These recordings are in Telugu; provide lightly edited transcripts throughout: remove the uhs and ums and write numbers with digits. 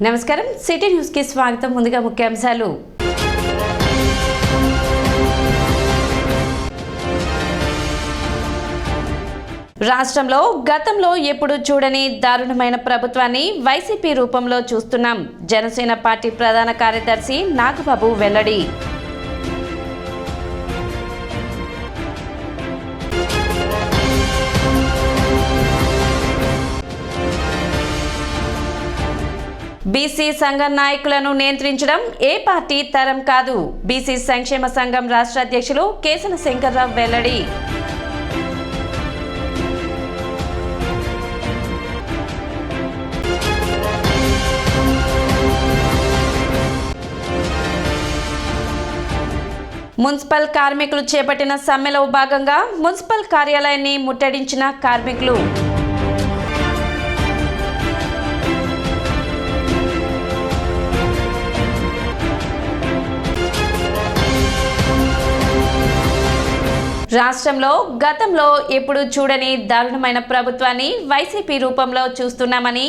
నమస్కారం సిటీ న్యూస్ కి స్వాగతం. ముందుగా ముఖ్యాంశాలు. రాష్ట్రంలో గతంలో ఎప్పుడు చూడని దారుణమైన ప్రభుత్వాన్ని వైసీపీ రూపంలో చూస్తున్నాం. జనసేన పార్టీ ప్రధాన కార్యదర్శి నాగబాబు వెల్లడి. బీసీ సంఘ నాయకులను నియంత్రించడం ఏ పార్టీ తరం కాదు. బీసీ సంక్షేమ సంఘం రాష్ట్ర అధ్యక్షులు కేసన శంకర్రావు వెల్లడి. మున్సిపల్ కార్మికులు చేపట్టిన సమ్మెలో భాగంగా మున్సిపల్ కార్యాలయాన్ని ముట్టడించిన కార్మికులు. రాష్ట్రంలో గతంలో ఎప్పుడు చూడని దారుణమైన ప్రభుత్వాన్ని వైసీపీ రూపంలో చూస్తున్నామని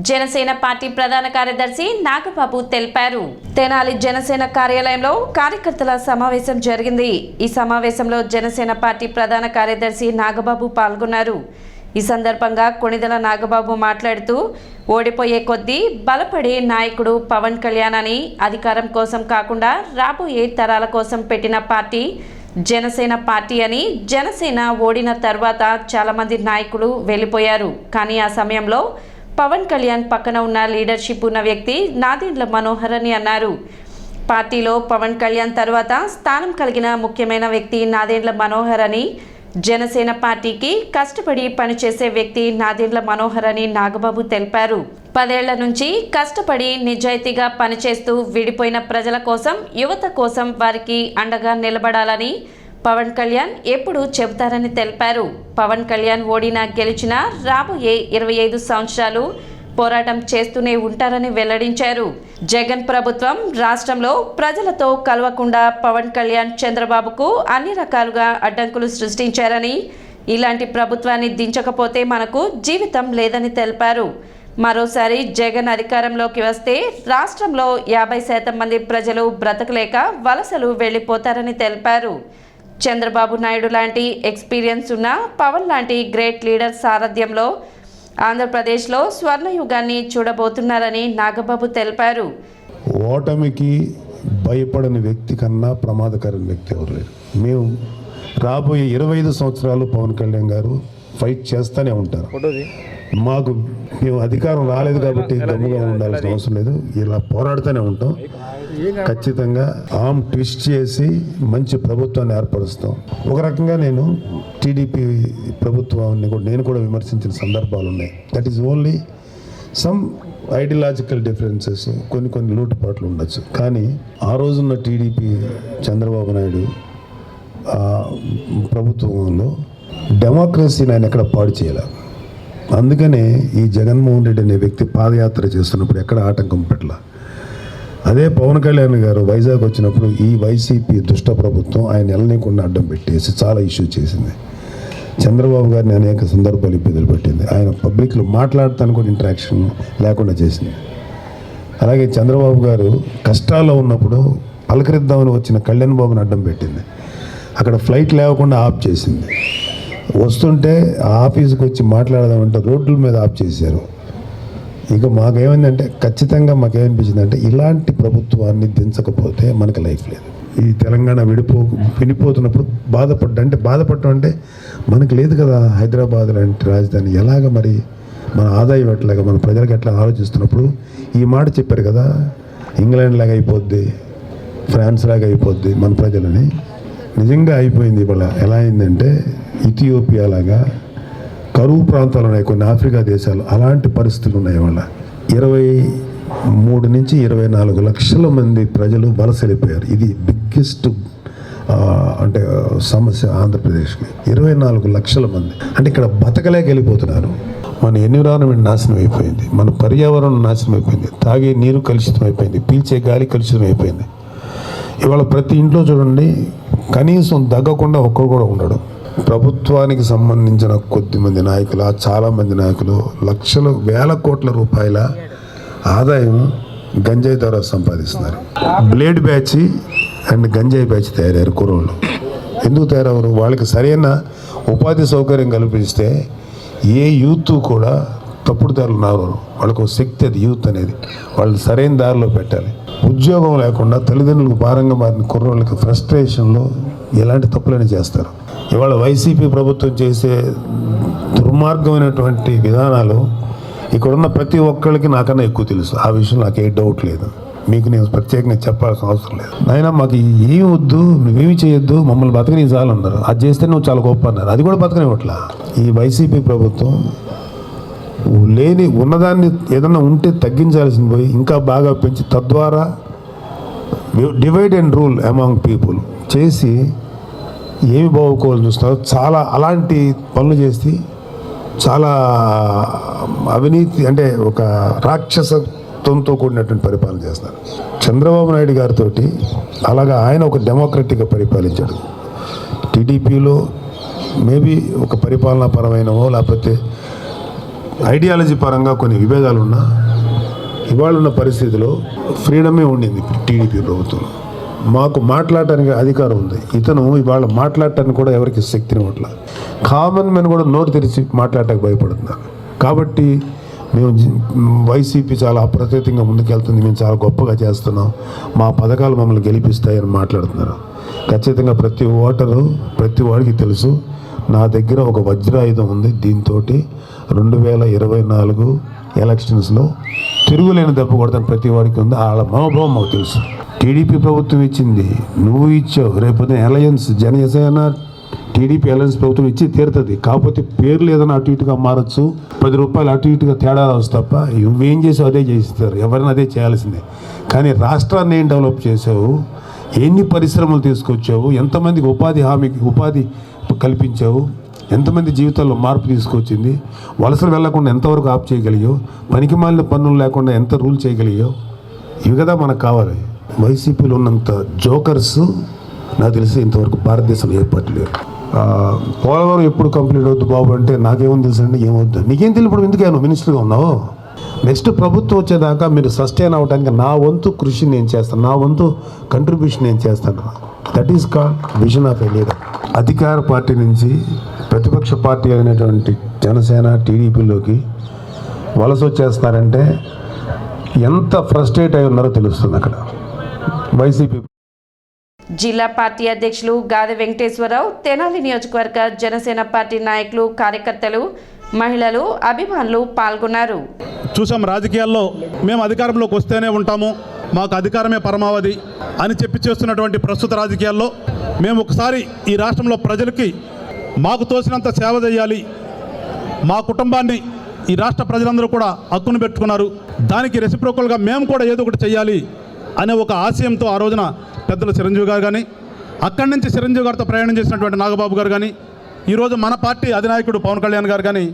జనసేన పార్టీ ప్రధాన కార్యదర్శి నాగబాబు తెలిపారు. తెనాలి జనసేన కార్యాలయంలో కార్యకర్తల సమావేశం జరిగింది. ఈ సమావేశంలో జనసేన పార్టీ ప్రధాన కార్యదర్శి నాగబాబు పాల్గొన్నారు. ఈ సందర్భంగా కొణిదెల నాగబాబు మాట్లాడుతూ ఓడిపోయే కొద్దీ బలపడే నాయకుడు పవన్ కళ్యాణ్ అని, అధికారం కోసం కాకుండా రాబోయే తరాల కోసం పెట్టిన పార్టీ జనసేన పార్టీ అని, జనసేన ఓడిన తర్వాత చాలామంది నాయకులు వెళ్ళిపోయారు. కానీ ఆ సమయంలో పవన్ కళ్యాణ్ పక్కన ఉన్న లీడర్షిప్ ఉన్న వ్యక్తి నాదెండ్ల మనోహర్ అని అన్నారు. పార్టీలో పవన్ కళ్యాణ్ తర్వాత స్థానం కలిగిన ముఖ్యమైన వ్యక్తి నాదెండ్ల మనోహర్ అని, జనసేన పార్టీకి కష్టపడి పనిచేసే వ్యక్తి నాదెండ్ల మనోహర్ అని నాగబాబు తెలిపారు. 10 ఏళ్ల నుంచి కష్టపడి నిజాయితీగా పనిచేస్తూ విడిపోయిన ప్రజల కోసం, యువత కోసం వారికి అండగా నిలబడాలని పవన్ కళ్యాణ్ ఎప్పుడు చెబుతారని తెలిపారు. పవన్ కళ్యాణ్ ఓడినా గెలిచినా రాబోయే 25 సంవత్సరాలు పోరాటం చేస్తూనే ఉంటారని వెల్లడించారు. జగన్ ప్రభుత్వం రాష్ట్రంలో ప్రజలతో కలవకుండా పవన్ కళ్యాణ్ చంద్రబాబుకు అన్ని రకాలుగా అడ్డంకులు సృష్టించారని, ఇలాంటి ప్రభుత్వాన్ని దించకపోతే మనకు జీవితం లేదని తెలిపారు. మరోసారి జగన్ అధికారంలోకి వస్తే రాష్ట్రంలో 50% మంది ప్రజలు బ్రతకలేక వలసలు వెళ్ళిపోతారని తెలిపారు. చంద్రబాబు నాయుడు లాంటి ఎక్స్పీరియన్స్ ఉన్న పవన్ లాంటి గ్రేట్ లీడర్ సారథ్యంలో ఆంధ్రప్రదేశ్లో స్వర్ణయుగాన్ని చూడబోతున్నారని నాగబాబు తెలిపారు. ఓటమికి భయపడని వ్యక్తి కన్నా ప్రమాదకరమైన వ్యక్తి ఎవరు లేరు. మేము రాబోయే 25 సంవత్సరాలు పవన్ కళ్యాణ్ గారు ఫైట్ చేస్తూనే ఉంటారు. మేము అధికారం రాలేదు కాబట్టి గమ్ముగా ఉండాల్సిన అవసరం లేదు. ఇలా పోరాడుతూనే ఉంటాం. ఖచ్చితంగా ఆమ్ ట్విస్ట్ చేసి మంచి ప్రభుత్వాన్ని ఏర్పరుస్తాం. ఒక రకంగా నేను టీడీపీ ప్రభుత్వాన్ని నేను కూడా విమర్శించిన సందర్భాలు ఉన్నాయి. That is only some ideological differences, కొన్ని లోటుపాట్లు ఉండొచ్చు. కానీ ఆ రోజున్న టీడీపీ చంద్రబాబు నాయుడు ప్రభుత్వంలో డెమోక్రసీని ఆయన ఎక్కడ పాడు చేయాలి. అందుకనే ఈ జగన్మోహన్ రెడ్డి అనే వ్యక్తి పాదయాత్ర చేస్తున్నప్పుడు ఎక్కడ ఆటంకం పెట్టాల. అదే పవన్ కళ్యాణ్ గారు వైజాగ్ వచ్చినప్పుడు ఈ వైసీపీ దుష్ట ప్రభుత్వం ఆయన వెళ్ళనీయకుండా అడ్డం పెట్టేసి చాలా ఇష్యూ చేసింది. చంద్రబాబు గారిని అనేక సందర్భాలు ఇబ్బందులు పెట్టింది. ఆయన పబ్లిక్లో మాట్లాడటానికి కూడా ఇంటరాక్షన్ లేకుండా చేసింది. అలాగే చంద్రబాబు గారు కష్టాల్లో ఉన్నప్పుడు పలకరిద్దామని వచ్చిన కళ్యాణ్ బాబుని అడ్డం పెట్టింది. అక్కడ ఫ్లైట్ లేకుండా ఆఫ్ చేసింది. వస్తుంటే ఆఫీస్కి వచ్చి మాట్లాడదామంటే రోడ్ల మీద ఆఫ్ చేశారు. ఇక మాకేమైందంటే ఖచ్చితంగా మాకేమనిపించిందంటే ఇలాంటి ప్రభుత్వాన్ని దించకపోతే మనకు లైఫ్ లేదు. ఈ తెలంగాణ విడిపోతున్నప్పుడు బాధపడటం అంటే మనకు లేదు కదా. హైదరాబాద్ లాంటి రాజధాని ఎలాగ మరి మన ఆదాయం ఎట్లాగా మన ప్రజలకు ఎట్లా ఆలోచిస్తున్నప్పుడు ఈ మాట చెప్పారు కదా, ఇంగ్లాండ్ లాగా అయిపోద్ది, ఫ్రాన్స్ లాగా అయిపోద్ది మన ప్రజలని. నిజంగా అయిపోయింది. ఇవాళ ఎలా అయిందంటే ఇథియోపియా లాగా కరువు ప్రాంతాలు ఉన్నాయి కొన్ని ఆఫ్రికా దేశాలు, అలాంటి పరిస్థితులు ఉన్నాయి. ఇవాళ 23 నుంచి 24 లక్షల మంది ప్రజలు వలస వెళ్ళిపోయారు. ఇది బిగ్గెస్ట్ అంటే సమస్య ఆంధ్రప్రదేశ్కి. 24 లక్షల మంది అంటే ఇక్కడ బతకలేక వెళ్ళిపోతున్నారు. మన ఎన్విరాన్మెంట్ నాశనం అయిపోయింది, మన పర్యావరణం నాశనం అయిపోయింది, తాగే నీరు కలుషితం అయిపోయింది, పీల్చే గాలి కలుషితం అయిపోయింది. ఇవాళ ప్రతి ఇంట్లో చూడండి కనీసం దగ్గకుండా ఒక్కరు కూడా ఉండడు. ప్రభుత్వానికి సంబంధించిన కొద్దిమంది నాయకులు, చాలామంది నాయకులు లక్షలు వేల కోట్ల రూపాయల ఆదాయం గంజాయి ద్వారా సంపాదిస్తున్నారు. బ్లేడ్ బ్యాచ్ అండ్ గంజాయి బ్యాచ్ తయారయ్యారు కుర్రోళ్ళు. ఎందుకు తయారవరు? వాళ్ళకి సరైన ఉపాధి సౌకర్యం కల్పిస్తే ఏ యూత్ కూడా తప్పుడు దారులు రావరు. వాళ్ళకు శక్తి అది యూత్ అనేది. వాళ్ళని సరైన దారిలో పెట్టాలి. ఉద్యోగం లేకుండా తల్లిదండ్రులకు భారంగా మారిన కుర్రోళ్ళకి ఫ్రస్ట్రేషన్లో ఎలాంటి తప్పులని చేస్తారు. ఇవాళ వైసీపీ ప్రభుత్వం చేసే దుర్మార్గమైనటువంటి విధానాలు ఇక్కడున్న ప్రతి ఒక్కరికి నాకన్నా ఎక్కువ తెలుసు. ఆ విషయంలో నాకు ఏ డౌట్ లేదు. మీకు నేను ప్రత్యేకంగా చెప్పాల్సిన అవసరం లేదు. నాయన మాకు ఏమి వద్దు, నువ్వేమి చేయొద్దు, మమ్మల్ని బతకని చాలు అన్నారు. అది చేస్తే నువ్వు చాలా గొప్ప అన్నారు. అది కూడా బతకనివ్వట్లా ఈ వైసీపీ ప్రభుత్వం. లేని ఉన్నదాన్ని ఏదన్నా ఉంటే తగ్గించాల్సింది పోయి ఇంకా బాగా పెంచి తద్వారా divide and rule among people చేసి ఏమి బాగుకోవాలని చూస్తారు. చాలా అలాంటి పనులు చేసి చాలా అవినీతి అంటే ఒక రాక్షసత్వంతో కూడినటువంటి పరిపాలన చేస్తారు. చంద్రబాబు నాయుడు గారితో అలాగా ఆయన ఒక డెమోక్రటిక్గా పరిపాలించాడు. టీడీపీలో మేబీ ఒక పరిపాలనా పరమైనవో లేకపోతే ఐడియాలజీ పరంగా కొన్ని విభేదాలు ఉన్నా ఇవాళ ఉన్న పరిస్థితిలో ఫ్రీడమే ఉండింది టీడీపీ ప్రభుత్వంలో. మాకు మాట్లాడటానికి అధికారం ఉంది. ఇతను ఇవాళ మాట్లాడటానికి కూడా ఎవరికి శక్తిని ఇవ్వట్ల. కామన్ మెన్ కూడా నోటు తెరిచి మాట్లాడటానికి భయపడుతున్నారు. కాబట్టి మేము వైసీపీ చాలా అప్రతితంగా ముందుకెళ్తుంది, మేము చాలా గొప్పగా చేస్తున్నాం, మా పథకాలు మమ్మల్ని గెలిపిస్తాయని మాట్లాడుతున్నారు. ఖచ్చితంగా ప్రతి ఓటరు ప్రతి వాడికి తెలుసు నా దగ్గర ఒక వజ్రాయుధం ఉంది. దీంతో 2024 ఎలక్షన్స్లో తిరుగులేని దెబ్బ కొడతాను ప్రతి వాడికి ఉంది. వాళ్ళ మనోభావం మాకు తెలుసు. టీడీపీ ప్రభుత్వం ఇచ్చింది, నువ్వు ఇచ్చావు, రేపొద్దున అలయన్స్ జనసేన టీడీపీ అలయన్స్ ప్రభుత్వం ఇచ్చి తీరుతుంది. కాకపోతే పేర్లు ఏదైనా అటు ఇటుగా మారచ్చు, 10 రూపాయలు అటు ఇటుగా తేడా వస్తుంది తప్ప నువ్వేం చేసావు అదే చేస్తారు, ఎవరైనా అదే చేయాల్సిందే. కానీ రాష్ట్రాన్ని ఏం డెవలప్ చేసావు, ఎన్ని పరిశ్రమలు తీసుకొచ్చావు, ఎంతమందికి ఉపాధి కల్పించావు, ఎంతమంది జీవితాల్లో మార్పు తీసుకొచ్చింది, వలసలు వెళ్లకుండా ఎంతవరకు ఆప్ చేయగలిగావు, పనికి మాలిన పన్నులు లేకుండా ఎంత రూల్ చేయగలిగావు, ఇవి కదా మనకు కావాలి. వైసీపీలో ఉన్నంత జోకర్స్ నాకు తెలిసి ఇంతవరకు భారతదేశంలో ఏర్పడలేరు. పోలవరం ఎప్పుడు కంప్లీట్ అవుద్దు బాబు అంటే నాకేమో తెలుసు అండి, ఏమవుద్దు నీకేం తెలియదు. ఇప్పుడు ఎందుకు మినిస్టర్గా ఉన్నావు? నెక్స్ట్ ప్రభుత్వం వచ్చేదాకా మీరు సస్టైన్ అవ్వడానికి నా వంతు కృషి నేను చేస్తాను, నా వంతు కంట్రిబ్యూషన్ నేను చేస్తాను. That is called vision of a leader. అధికార పార్టీ నుంచి ప్రతిపక్ష పార్టీ అయినటువంటి జనసేన టీడీపీలోకి వలస వచ్చేస్తున్నారంటే ఎంత ఫ్రస్ట్రేట్ అయి ఉన్నారో తెలుస్తుంది అక్కడ వైసీపీ. జిల్లా పార్టీ అధ్యక్షులు గాదె వెంకటేశ్వరరావు, తెనాలి నియోజకవర్గ జనసేన పార్టీ నాయకులు, కార్యకర్తలు, మహిళలు, అభిమానులు పాల్గొన్నారు. చూసాం రాజకీయాల్లో మేము అధికారంలోకి వస్తేనే ఉంటాము, మాకు అధికారమే పరమావధి అని చెప్పి చేస్తున్నటువంటి ప్రస్తుత రాజకీయాల్లో మేము ఒకసారి ఈ రాష్ట్రంలో ప్రజలకి మాకు తోసినంత సేవ చేయాలి, మా కుటుంబాన్ని ఈ రాష్ట్ర ప్రజలందరూ కూడా హక్కును పెట్టుకున్నారు, దానికి రెసిప్రోకల్గా మేము కూడా ఏదో ఒకటి చేయాలి అనే ఒక ఆశయంతో ఆ రోజున పెద్దలు చిరంజీవి గారు కానీ, అక్కడి నుంచి చిరంజీవి గారితో ప్రయాణం చేసినటువంటి నాగబాబు గారు కానీ, ఈరోజు మన పార్టీ అధినాయకుడు పవన్ కళ్యాణ్ గారు కానీ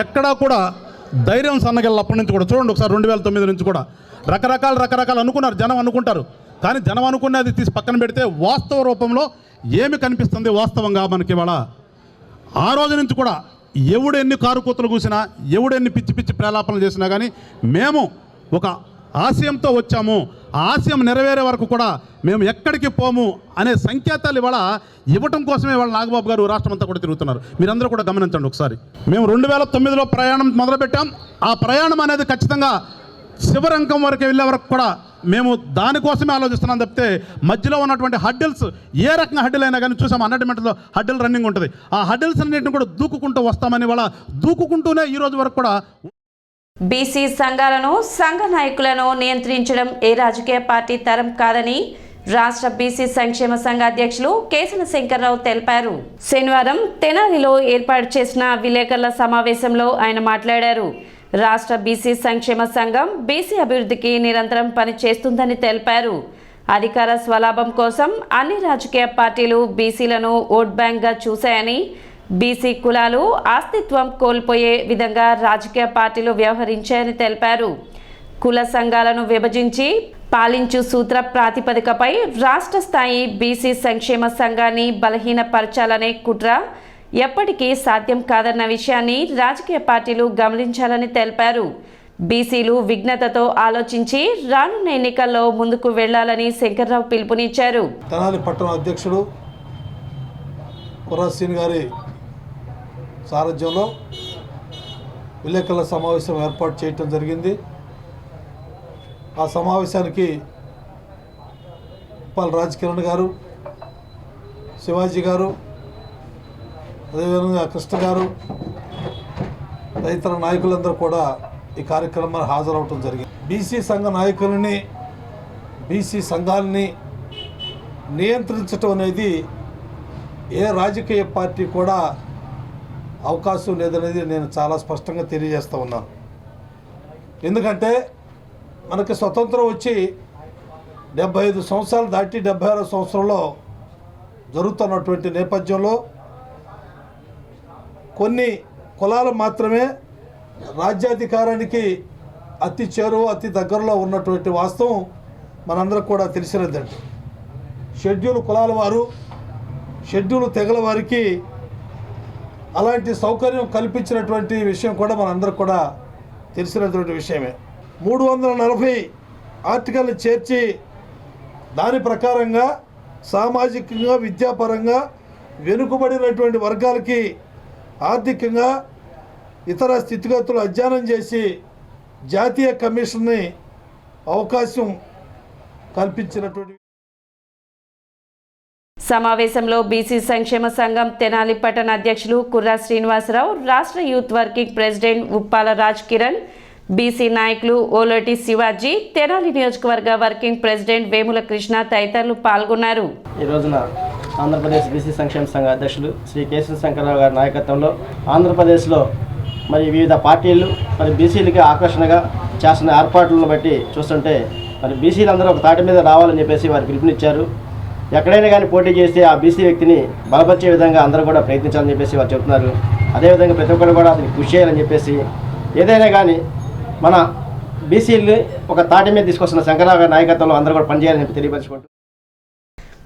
ఎక్కడా కూడా ధైర్యం సన్నగిల్లప్పటి నుంచి కూడా చూడండి. ఒకసారి 2009 నుంచి కూడా రకరకాలు అనుకున్నారు, జనం అనుకుంటారు. కానీ జనం అనుకునేది తీసి పక్కన పెడితే వాస్తవ రూపంలో ఏమి కనిపిస్తుంది వాస్తవంగా మనకి ఇవాళ. ఆ రోజు నుంచి కూడా ఎవడెన్ని కారుకూతలు కూసినా, ఎవడెన్ని పిచ్చి పిచ్చి ప్రేలాపనలు చేసినా కానీ మేము ఒక ఆశయంతో వచ్చాము, ఆ ఆశయం నెరవేరే వరకు కూడా మేము ఎక్కడికి పోము అనే సంకేతాలు ఇవాళ ఇవ్వటం కోసమే ఇవాళ నాగబాబు గారు రాష్ట్రం అంతా కూడా తిరుగుతున్నారు. మీరందరూ కూడా గమనించండి ఒకసారి. మేము 2009లో ప్రయాణం మొదలుపెట్టాం. ఆ ప్రయాణం అనేది ఖచ్చితంగా శివరంకం వరకు వెళ్ళే వరకు కూడా మేము దానికోసమే ఆలోచిస్తున్నాం తప్పితే మధ్యలో ఉన్నటువంటి హడ్డిల్స్ ఏ రకంగా హడ్డిల్ అయినా కానీ చూసాం. 100 మీటర్లో హడ్డిల్ రన్నింగ్ ఉంటుంది. ఆ హడ్డిల్స్ అన్నింటిని కూడా దూకుకుంటూ వస్తామని ఇవాళ దూకుకుంటూనే ఈ రోజు వరకు కూడా. బీసీ సంఘాలను, సంఘ నాయకులను నియంత్రించడం ఏ రాజకీయ పార్టీ తరం కాదని రాష్ట్ర బీసీ సంక్షేమ సంఘ అధ్యక్షులు కేసన శంకర్రావు తెలిపారు. శనివారం తెనాలిలో ఏర్పాటు చేసిన విలేకరుల సమావేశంలో ఆయన మాట్లాడారు. రాష్ట్ర బీసీ సంక్షేమ సంఘం బీసీ అభివృద్ధికి నిరంతరం పనిచేస్తుందని తెలిపారు. అధికార స్వలాభం కోసం అన్ని రాజకీయ పార్టీలు బీసీలను ఓట్ బ్యాంక్గా చూశాయని, బీసీ కులాలు అస్తిత్వం కోల్పోయే విధంగా రాజకీయ పార్టీలు వ్యవహరించాయని తెలిపారు. కుల సంఘాలను విభజించి పాలించు సూత్ర ప్రాతిపదికపై రాష్ట్ర స్థాయి బీసీ సంక్షేమ సంఘాన్ని బలహీనపరచాలనే కుట్ర ఎప్పటికీ సాధ్యం కాదన్న విషయాన్ని రాజకీయ పార్టీలు గమనించాలని తెలిపారు. బీసీలు విఘ్నతతో ఆలోచించి రానున్న ఎన్నికల్లో ముందుకు వెళ్లాలని శంకర్రావు పిలుపునిచ్చారు. తెనాలి పట్టణ అధ్యక్షుడు కుర్రాశ్రీని గారి సారథ్యంలో విలేకరుల సమావేశం ఏర్పాటు చేయటం జరిగింది. ఆ సమావేశానికి ఉప్పాల రాజకిరణ్ గారు, శివాజీ గారు, అదేవిధంగా కృష్ణ గారు, తదితర నాయకులందరూ కూడా ఈ కార్యక్రమానికి హాజరవటం జరిగింది. బీసీ సంఘ నాయకులని, బీసీ సంఘాలని నియంత్రించడం అనేది ఏ రాజకీయ పార్టీ కూడా అవకాశం లేదనేది నేను చాలా స్పష్టంగా తెలియజేస్తూ ఉన్నాను. ఎందుకంటే మనకి స్వతంత్రం వచ్చి 75 సంవత్సరాలు దాటి 76వ సంవత్సరంలో జరుగుతున్నటువంటి నేపథ్యంలో కొన్ని కులాలు మాత్రమే రాజ్యాధికారానికి అతి చేరువ, అతి దగ్గరలో ఉన్నటువంటి వాస్తవం మనందరికి కూడా తెలిసినదండి. షెడ్యూల్ కులాల వారు, షెడ్యూల్ తెగల వారికి అలాంటి సౌకర్యం కల్పించినటువంటి విషయం కూడా మనందరికి కూడా తెలిసినటువంటి విషయమే. 340 ఆర్టికల్ని చేర్చి దాని ప్రకారంగా సామాజికంగా, విద్యాపరంగా వెనుకబడినటువంటి వర్గాలకి ఆర్థికంగా ఇతర స్థితిగతులు అధ్యయనం చేసి జాతీయ కమిషన్ని అవకాశం కల్పించినటువంటి సమావేశంలో బీసీ సంక్షేమ సంఘం తెనాలి పట్టణ అధ్యక్షులు కుర్రా శ్రీనివాసరావు, రాష్ట్ర youth working president Uppala Raj Kiran, BC నాయకులు ఓలోటి శివాజీ, తెనాలి నియోజకవర్గ వర్కింగ్ ప్రెసిడెంట్ వేముల కృష్ణ తదితరులు పాల్గొన్నారు. ఈ రోజున ఆంధ్రప్రదేశ్ బీసీ సంక్షేమ సంఘ అధ్యక్షులు శ్రీ కేశవ శంకర్రావు గారి నాయకత్వంలో ఆంధ్రప్రదేశ్లో మరి వివిధ పార్టీలు మరి బీసీలకి ఆకర్షణగా చేస్తున్న ఏర్పాట్లను బట్టి చూస్తుంటే మరి బీసీలందరూ ఒక తాటి మీద రావాలని చెప్పేసి వారు పిలుపునిచ్చారు. ఎక్కడైనా కానీ పోటీ చేస్తే ఆ బీసీ వ్యక్తిని బలపరిచే విధంగా అందరూ కూడా ప్రయత్నించాలని చెప్పేసి వారు చెబుతున్నారు. అదేవిధంగా ప్రతి ఒక్కరు కూడా అతనికి కృషి చేయాలని చెప్పేసి ఏదైనా కానీ మన బీసీలు ఒక తాటి మీద తీసుకొస్తున్న శంకర్రావు గారి నాయకత్వంలో అందరూ కూడా పనిచేయాలని చెప్పి తెలియపరచుకుంటూ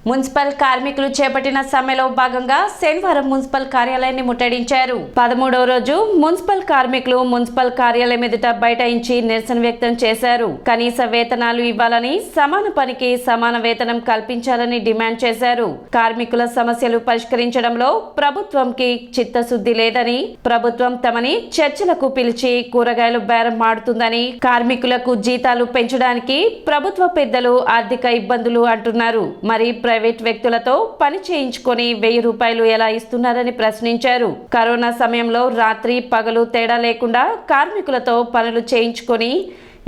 మున్సిపల్ కార్మికులు చేపట్టిన సమ్మెలో భాగంగా శనివారం మున్సిపల్ కార్యాలయాన్ని ముట్టడించారు. 13వ రోజు మున్సిపల్ కార్మికులు మున్సిపల్ కార్యాలయం ఎదుట బైఠాయించి నిరసన వ్యక్తం చేశారు. కనీస వేతనాలు ఇవ్వాలని, సమాన పనికి సమాన వేతనం కల్పించాలని డిమాండ్ చేశారు. కార్మికుల సమస్యలు పరిష్కరించడంలో ప్రభుత్వంకి చిత్తశుద్ధి లేదని, ప్రభుత్వం తమని చర్చలకు పిలిచి కూరగాయలు బేరం మాడుతుందని, కార్మికులకు జీతాలు పెంచడానికి ప్రభుత్వ పెద్దలు ఆర్థిక ఇబ్బందులు అంటున్నారు. మరి ప్రైవేట్ వ్యక్తులతో పని చేయించుకొని 1000 రూపాయలు ఎలా ఇస్తున్నారని ప్రశ్నించారు. కరోనా సమయంలో రాత్రి పగలు తేడా లేకుండా కార్మికులతో పనులు చేయించుకొని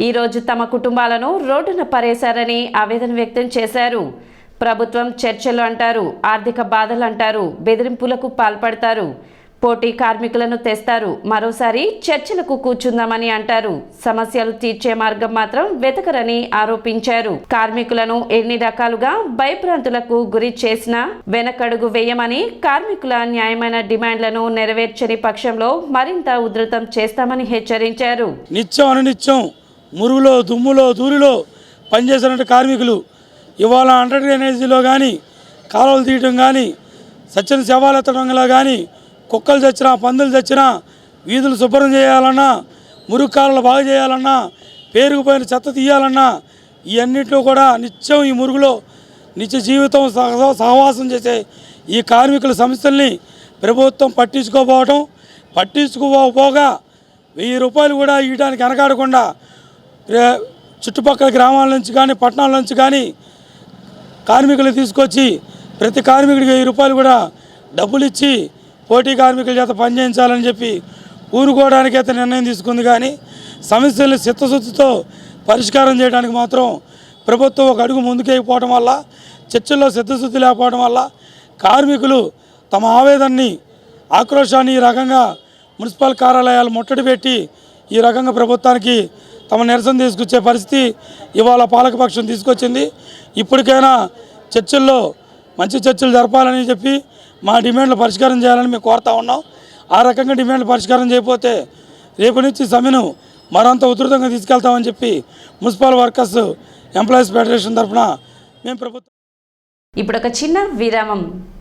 ఈరోజు తమ కుటుంబాలను రోడ్డున పరేశారని ఆవేదన వ్యక్తం చేశారు. ప్రభుత్వం చర్చలు అంటారు, ఆర్థిక బాధలు అంటారు, బెదిరింపులకు పాల్పడతారు, పోటీ కార్మికులను తెస్తారు, మరోసారి చర్చలకు కూర్చుందామని అంటారు. సమస్యలు తీర్చే మార్గం మాత్రం వెతకరని ఆరోపించారు. కార్మికులను ఎన్ని రకాలుగా భయభ్రాంతులకు గురి చేసినా వెనకడుగు వేయమని, కార్మికుల న్యాయమైన డిమాండ్లను నెరవేర్చని పక్షంలో మరింత ఉధృతం చేస్తామని హెచ్చరించారు. నిత్యం అనునిత్యం మురుగులో, దుమ్ములో, ధూళిలో పనిచేసినట్టు కార్మికులు ఇవాళ అండర్ డ్రైనేజీలో కానీ, కాలువలు తీయటం కానీ, సత్యన శవాలెత్తడంలో కానీ, కుక్కలు తెచ్చినా, పందులు తెచ్చినా, వీధులు శుభ్రం చేయాలన్నా, మురుగు కాలువలు బాగు చేయాలన్నా, పేరుకుపోయిన చెత్త తీయాలన్నా, ఇవన్నింటిలో కూడా నిత్యం ఈ మురుగులో నిత్య జీవితం సహవాసం చేసే ఈ కార్మికుల సమస్యల్ని ప్రభుత్వం పట్టించుకోకపోగా 1000 రూపాయలు కూడా ఇవ్వడానికి వెనకాడకుండా చుట్టుపక్కల గ్రామాల నుంచి కానీ, పట్టణాల నుంచి కానీ కార్మికులు తీసుకొచ్చి ప్రతి కార్మికుడికి 1000 రూపాయలు కూడా డబ్బులు ఇచ్చి పోటీ కార్మికుల చేత పనిచేయించాలని చెప్పి ఊరుకోవడానికైతే నిర్ణయం తీసుకుంది. కానీ సమస్యలు చిత్తశుద్ధితో పరిష్కారం చేయడానికి మాత్రం ప్రభుత్వం ఒక అడుగు ముందుకేయకపోవడం వల్ల, చర్చల్లో చిత్తశుద్ధి లేకపోవడం వల్ల కార్మికులు తమ ఆవేదనని, ఆక్రోశాన్ని ఈ రకంగా మున్సిపల్ కార్యాలయాలు ముట్టడి పెట్టి ఈ రకంగా ప్రభుత్వానికి తమ నిరసన తీసుకొచ్చే పరిస్థితి ఇవాళ పాలకపక్షం తీసుకొచ్చింది. ఇప్పటికైనా చర్చల్లో మంచి చర్చలు జరపాలని చెప్పి మా డిమాండ్లు పరిష్కారం చేయాలని మేము కోరుతా ఉన్నాం. ఆ రకంగా డిమాండ్లు పరిష్కారం చేయకపోతే రేపు నుంచి సమ్మెను మరంత ఉధృతంగా తీసుకెళ్తామని చెప్పి మున్సిపల్ వర్కర్స్ ఎంప్లాయీస్ ఫెడరేషన్ తరఫున మేము ప్రభుత్వం ఇప్పుడు ఒక చిన్న విరామం.